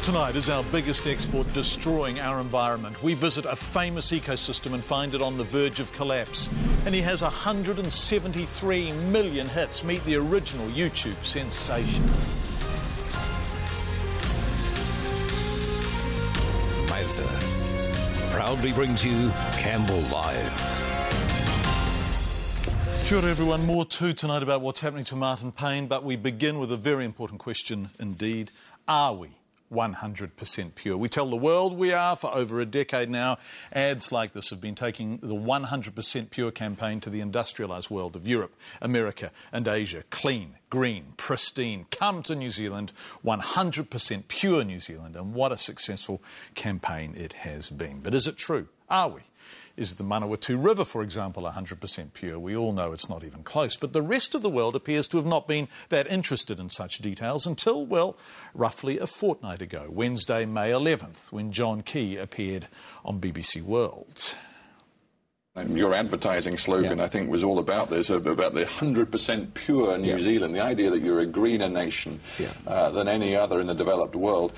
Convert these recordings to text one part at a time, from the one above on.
Tonight is our biggest export destroying our environment. We visit a famous ecosystem and find it on the verge of collapse. And he has 173 million hits. Meet the original YouTube sensation. Mazda proudly brings you Campbell Live. Kia ora everyone, more too tonight about what's happening to Martin Payne, but we begin with a very important question indeed. Are we 100% pure? We tell the world we are for over a decade now. Ads like this have been taking the 100% pure campaign to the industrialised world of Europe, America and Asia. Clean, green, pristine. Come to New Zealand, 100% pure New Zealand. And what a successful campaign it has been. But is it true? Are we? Is the Manawatu River, for example, 100% pure? We all know it's not even close. But the rest of the world appears to have not been that interested in such details until, well, roughly a fortnight ago, Wednesday, May 11th, when John Key appeared on BBC World. And your advertising slogan, I think, was all about this, about the 100% pure New Zealand, the idea that you're a greener nation than any other in the developed world.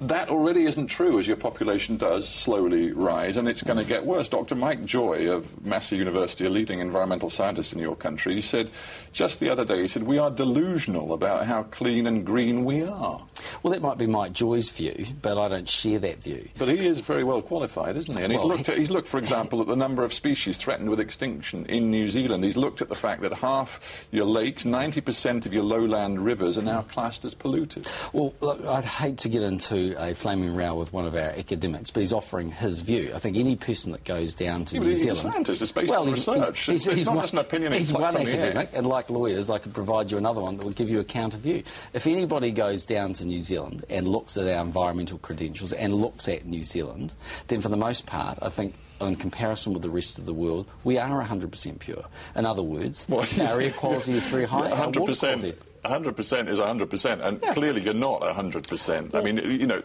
That already isn't true as your population does slowly rise, and it's going to get worse. Dr. Mike Joy of Massey University, a leading environmental scientist in your country, he said just the other day, he said, we are delusional about how clean and green we are. Well, that might be Mike Joy's view, but I don't share that view. But he is very well qualified, isn't he? And he's looked, for example, at the number of species threatened with extinction in New Zealand. He's looked at the fact that half your lakes, 90% of your lowland rivers are now classed as polluted. Well, look, I'd hate to get into a flaming row with one of our academics, but he's offering his view. I think any person that goes down to New Zealand... He's a scientist. It's based on research. It's not just an opinion. He's one academic, and like lawyers, I could provide you another one that will give you a counter view. If anybody goes down to New Zealand and looks at our environmental credentials and looks at New Zealand, then for the most part, I think, in comparison with the rest of the world, we are 100% pure. In other words, our air quality is very high. 100%. 100% is 100%, and clearly you're not 100%. I mean, you know,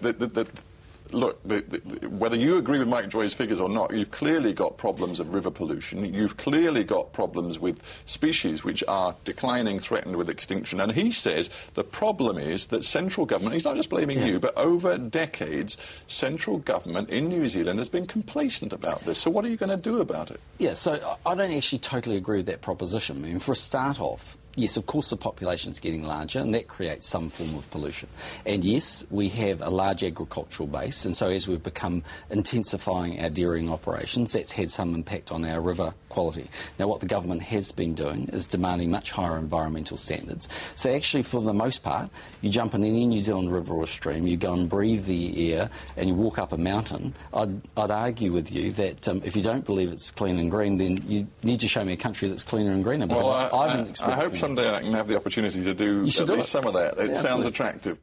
look, whether you agree with Mike Joy's figures or not, you've clearly got problems of river pollution. You've clearly got problems with species which are declining, threatened with extinction. And he says the problem is that central government, he's not just blaming you, but over decades, central government in New Zealand has been complacent about this. So what are you going to do about it? Yeah, so I don't actually totally agree with that proposition. I mean, for a start off, yes, of course the population's getting larger, and that creates some form of pollution. And yes, we have a large agricultural base, and so as we've become intensifying our dairying operations, that's had some impact on our river quality. Now, what the government has been doing is demanding much higher environmental standards. So actually, for the most part, you jump in any New Zealand river or stream, you go and breathe the air, and you walk up a mountain, I'd argue with you that if you don't believe it's clean and green, then you need to show me a country that's cleaner and greener. Well, I hope someday I can have the opportunity to do at least some of that. It sounds attractive.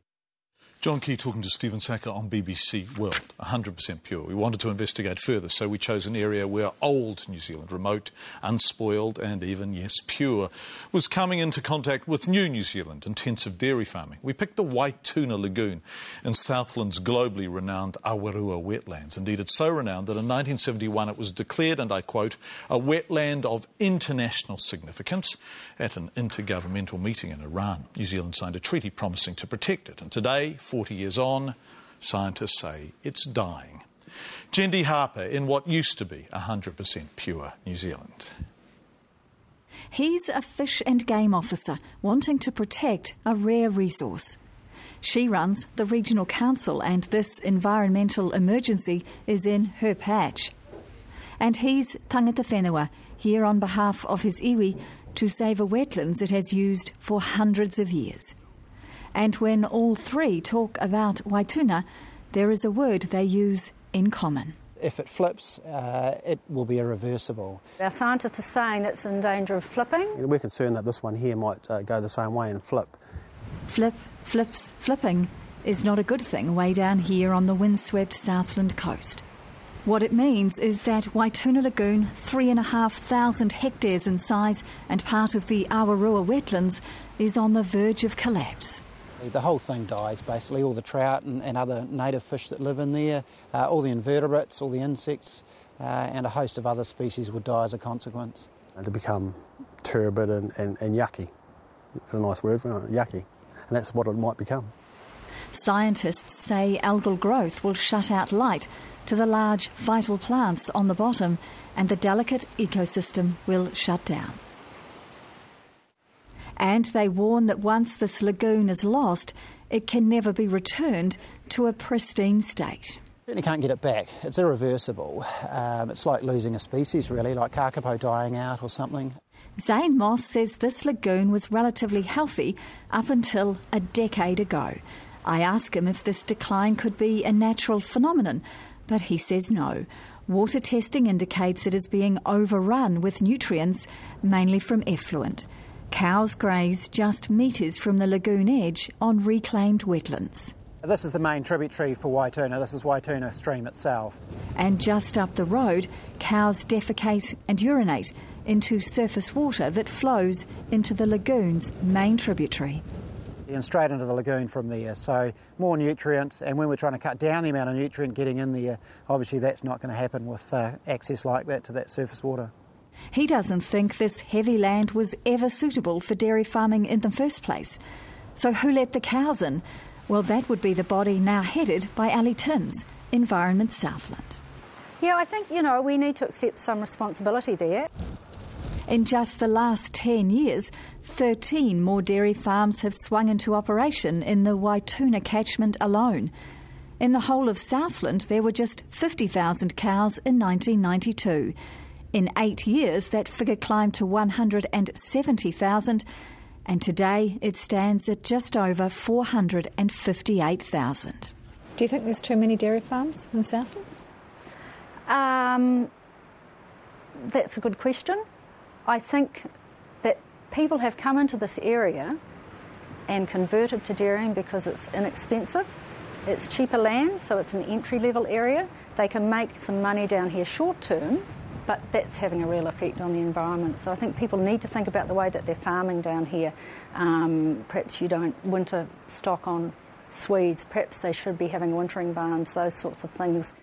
John Key talking to Stephen Saka on BBC World, 100% pure. We wanted to investigate further, so we chose an area where old New Zealand, remote, unspoiled and even, yes, pure, was coming into contact with new New Zealand, intensive dairy farming. We picked the Waituna Lagoon in Southland's globally renowned Awarua wetlands. Indeed, it's so renowned that in 1971 it was declared, and I quote, a wetland of international significance at an intergovernmental meeting in Iran. New Zealand signed a treaty promising to protect it, and today, 40 years on, scientists say it's dying. Jendi Harper in what used to be 100% pure New Zealand. He's a fish and game officer wanting to protect a rare resource. She runs the regional council, and this environmental emergency is in her patch. And he's tangata whenua, here on behalf of his iwi to save a wetlands it has used for hundreds of years. And when all three talk about Waituna, there is a word they use in common. If it flips, it will be irreversible. Our scientists are saying it's in danger of flipping. We're concerned that this one here might go the same way and flip. Flipping is not a good thing way down here on the windswept Southland coast. What it means is that Waituna Lagoon, 3,500 hectares in size and part of the Awarua wetlands, is on the verge of collapse. The whole thing dies, basically. All the trout and other native fish that live in there, all the invertebrates, all the insects, and a host of other species would die as a consequence. To become turbid and yucky. It's a nice word for it, yucky. And that's what it might become. Scientists say algal growth will shut out light to the large vital plants on the bottom, and the delicate ecosystem will shut down. And they warn that once this lagoon is lost, it can never be returned to a pristine state. You can't get it back. It's irreversible. It's like losing a species, really, like kakapo dying out or something. Zane Moss says this lagoon was relatively healthy up until a decade ago. I ask him if this decline could be a natural phenomenon, but he says no. Water testing indicates it is being overrun with nutrients, mainly from effluent. Cows graze just metres from the lagoon edge on reclaimed wetlands. This is the main tributary for Waituna. This is Waituna stream itself. And just up the road, cows defecate and urinate into surface water that flows into the lagoon's main tributary. And straight into the lagoon from there. So more nutrient, and when we're trying to cut down the amount of nutrient getting in there, obviously that's not going to happen with access like that to that surface water. He doesn't think this heavy land was ever suitable for dairy farming in the first place. So who let the cows in? Well, that would be the body now headed by Ali Timms, Environment Southland. Yeah, I think, we need to accept some responsibility there. In just the last 10 years, 13 more dairy farms have swung into operation in the Waituna catchment alone. In the whole of Southland, there were just 50,000 cows in 1992. In 8 years, that figure climbed to 170,000, and today it stands at just over 458,000. Do you think there's too many dairy farms in Southland? That's a good question. I think that people have come into this area and converted to dairying because it's inexpensive. It's cheaper land, so it's an entry-level area. They can make some money down here short term, but that's having a real effect on the environment. So I think people need to think about the way that they're farming down here. Perhaps you don't winter stock on Swedes. Perhaps they should be having wintering barns, those sorts of things.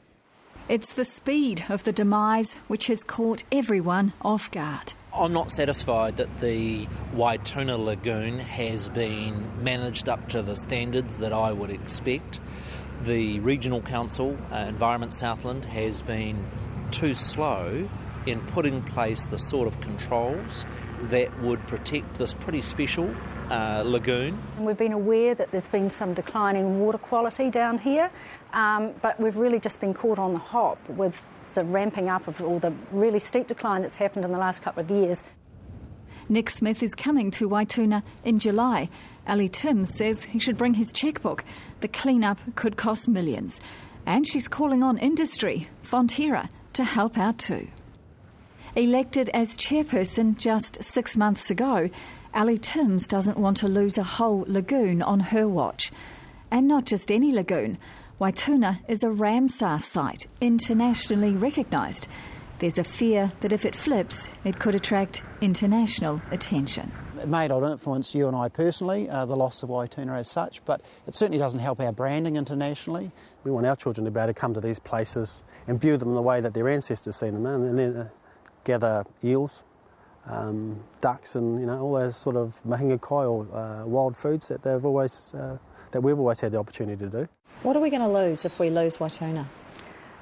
It's the speed of the demise which has caught everyone off guard. I'm not satisfied that the Waituna Lagoon has been managed up to the standards that I would expect. The Regional Council, Environment Southland, has been too slow in putting in place the sort of controls that would protect this pretty special lagoon. And we've been aware that there's been some declining water quality down here, but we've really just been caught on the hop with the ramping up of all the really steep decline that's happened in the last couple of years. Nick Smith is coming to Waituna in July. Ali Timms says he should bring his chequebook. The clean-up could cost millions. And she's calling on industry, Fonterra, to help out too. Elected as chairperson just 6 months ago, Ali Timms doesn't want to lose a whole lagoon on her watch. And not just any lagoon. Waituna is a RAMSAR site, internationally recognised. There's a fear that if it flips, it could attract international attention. It may not influence you and I personally, the loss of Waituna as such, but it certainly doesn't help our branding internationally. We want our children to be able to come to these places and view them the way that their ancestors seen them, and then gather eels, ducks, and all those sort of mahinga kai or wild foods that we've always had the opportunity to do. What are we going to lose if we lose Waituna?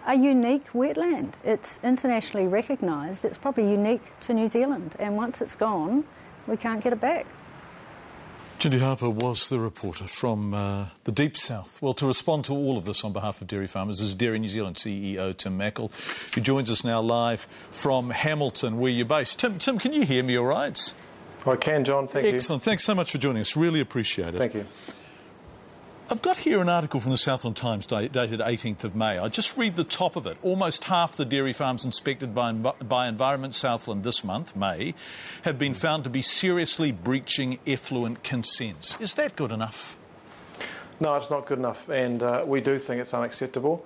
A unique wetland. It's internationally recognised. It's probably unique to New Zealand, and once it's gone, we can't get it back. Cindy Harper was the reporter from the Deep South. Well, to respond to all of this on behalf of dairy farmers is Dairy New Zealand CEO Tim Mackel, who joins us now live from Hamilton, where you're based. Tim, can you hear me all right? I can, John. Thank you. Excellent. Thanks so much for joining us. Really appreciate it. Thank you. I've got here an article from the Southland Times dated 18th of May. I'll just read the top of it. Almost half the dairy farms inspected by Environment Southland this month, May, have been found to be seriously breaching effluent consents. Is that good enough? No, it's not good enough, and we do think it's unacceptable.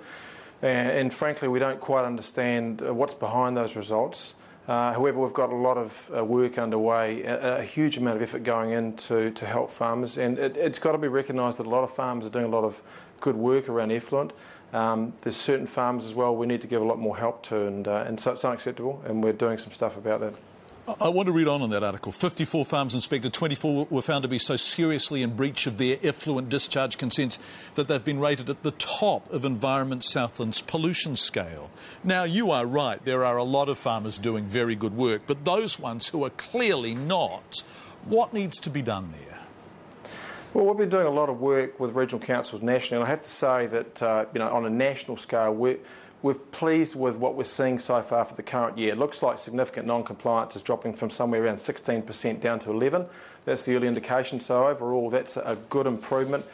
And frankly, we don't quite understand what's behind those results. However, we've got a lot of work underway, a huge amount of effort going in to help farmers, and it's got to be recognised that a lot of farmers are doing a lot of good work around effluent. There's certain farmers as well we need to give a lot more help to, and so it's unacceptable, and we're doing some stuff about that. I want to read on that article. 54 farms inspected, 24 were found to be so seriously in breach of their effluent discharge consents that they've been rated at the top of Environment Southland's pollution scale. Now, you are right, there are a lot of farmers doing very good work, but those ones who are clearly not, what needs to be done there? Well, we've been doing a lot of work with regional councils nationally, and I have to say that on a national scale, we're pleased with what we're seeing so far for the current year. It looks like significant non-compliance is dropping from somewhere around 16% down to 11%. That's the early indication. So overall, that's a good improvement.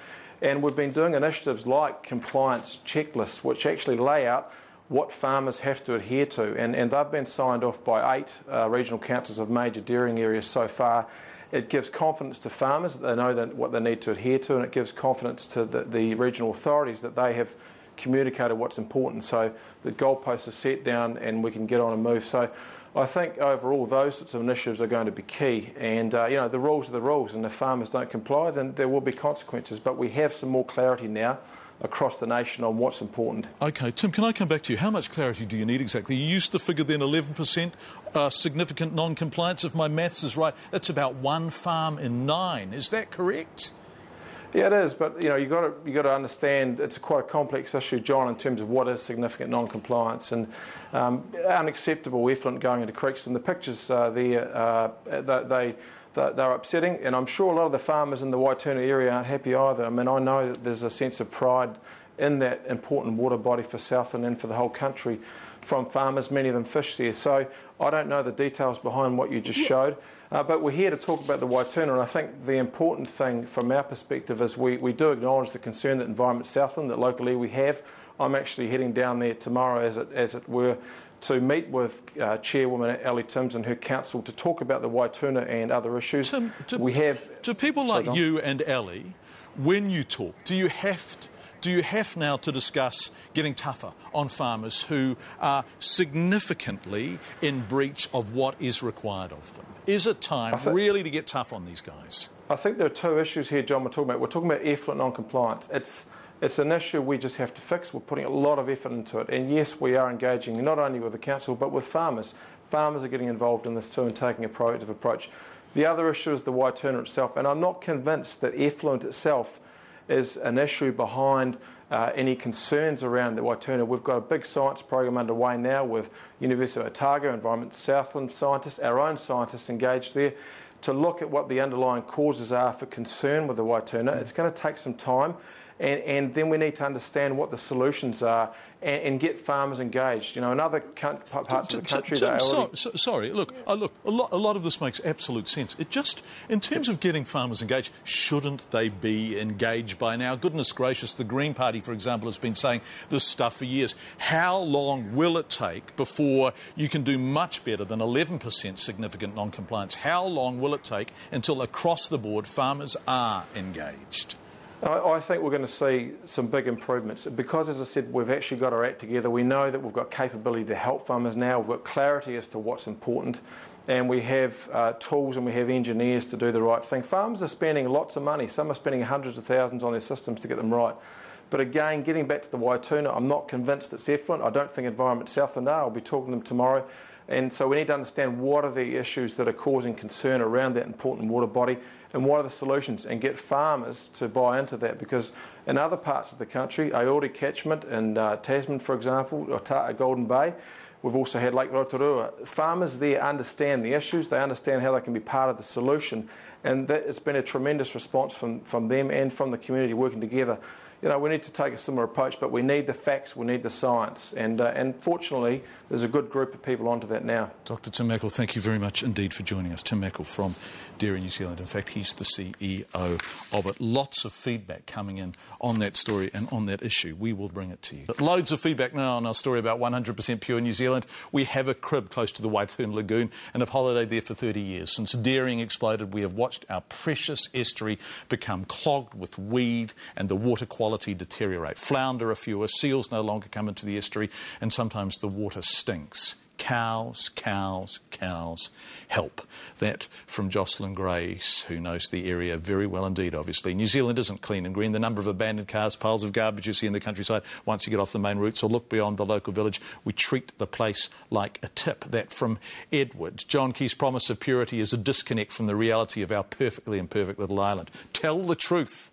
And we've been doing initiatives like compliance checklists, which actually lay out what farmers have to adhere to. And they've been signed off by 8 regional councils of major dairying areas so far. It gives confidence to farmers that they know what they need to adhere to, and it gives confidence to the regional authorities that they have communicated what's important, so the goalposts are set down and we can get on and move. So I think overall those sorts of initiatives are going to be key, and the rules are the rules, and if farmers don't comply then there will be consequences, but we have some more clarity now across the nation on what's important. OK, Tim, can I come back to you? How much clarity do you need exactly? You used to figure then 11% significant non-compliance. If my maths is right, that's about 1 farm in 9. Is that correct? Yeah, it is, but you've got to understand it's quite a complex issue, John, in terms of what is significant non-compliance, and unacceptable effluent going into creeks. And the pictures there, they're upsetting, and I'm sure a lot of the farmers in the Waituna area aren't happy either. I mean, I know that there's a sense of pride in that important water body for Southland and for the whole country from farmers. Many of them fish there, so I don't know the details behind what you just showed. But we're here to talk about the Waituna, and I think the important thing from our perspective is we do acknowledge the concern that Environment Southland, that locally we have. I'm actually heading down there tomorrow, as it were, to meet with Chairwoman Ellie Timms and her council to talk about the Waituna and other issues. Tim, do people like you and Ellie, when you talk, do you have now to discuss getting tougher on farmers who are significantly in breach of what is required of them? Is it time really to get tough on these guys? I think there are 2 issues here, John, we're talking about. We're talking about effluent non-compliance. It's an issue we just have to fix. We're putting a lot of effort into it. And yes, we are engaging not only with the council but with farmers. Farmers are getting involved in this too and taking a proactive approach. The other issue is the Waituna itself, and I'm not convinced that effluent itself is an issue behind any concerns around the Waituna. We've got a big science program underway now with University of Otago, Environment Southland scientists, our own scientists engaged there, to look at what the underlying causes are for concern with the Waituna. It's going to take some time, and then we need to understand what the solutions are and get farmers engaged. In other parts of the country, sorry, look, a lot of this makes absolute sense. It just, in terms of getting farmers engaged, shouldn't they be engaged by now? Goodness gracious, the Green Party, for example, has been saying this stuff for years. How long will it take before you can do much better than 11% significant non-compliance? How long will it take until across the board farmers are engaged? I think we're going to see some big improvements because, as I said, we've actually got our act together. We know that we've got capability to help farmers now. We've got clarity as to what's important, and we have tools and we have engineers to do the right thing. Farmers are spending lots of money. Some are spending hundreds of thousands on their systems to get them right. But again, getting back to the Waituna, I'm not convinced it's effluent. I don't think Environment Southland are. I'll be talking to them tomorrow. And so we need to understand what are the issues that are causing concern around that important water body and what are the solutions, and get farmers to buy into that, because in other parts of the country, Aori catchment in Tasman, for example, or Golden Bay, we've also had Lake Rotorua. Farmers there understand the issues, they understand how they can be part of the solution, and that it's been a tremendous response from them and from the community working together. We need to take a similar approach, but we need the facts, we need the science, and fortunately there's a good group of people onto that now. Dr. Tim Mackle, thank you very much indeed for joining us. Tim Mackle from Dairy New Zealand. In fact, he's the CEO of it. Lots of feedback coming in on that story and on that issue. We will bring it to you. But loads of feedback now on our story about 100% pure New Zealand. We have a crib close to the Waituna Lagoon and have holidayed there for 30 years. Since dairying exploded, we have watched our precious estuary become clogged with weed and the water quality deteriorate. Flounder are fewer, seals no longer come into the estuary, and sometimes the water stinks. Cows, cows, cows, help. That from Jocelyn Grace, who knows the area very well indeed, obviously. New Zealand isn't clean and green. The number of abandoned cars, piles of garbage you see in the countryside once you get off the main routes or look beyond the local village, we treat the place like a tip. That from Edward. John Key's promise of purity is a disconnect from the reality of our perfectly imperfect little island. Tell the truth.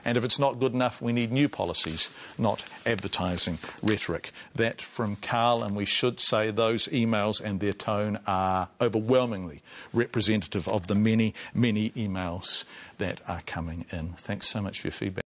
And if it's not good enough, we need new policies, not advertising rhetoric. That from Carl, and we should say those emails and their tone are overwhelmingly representative of the many, many emails that are coming in. Thanks so much for your feedback.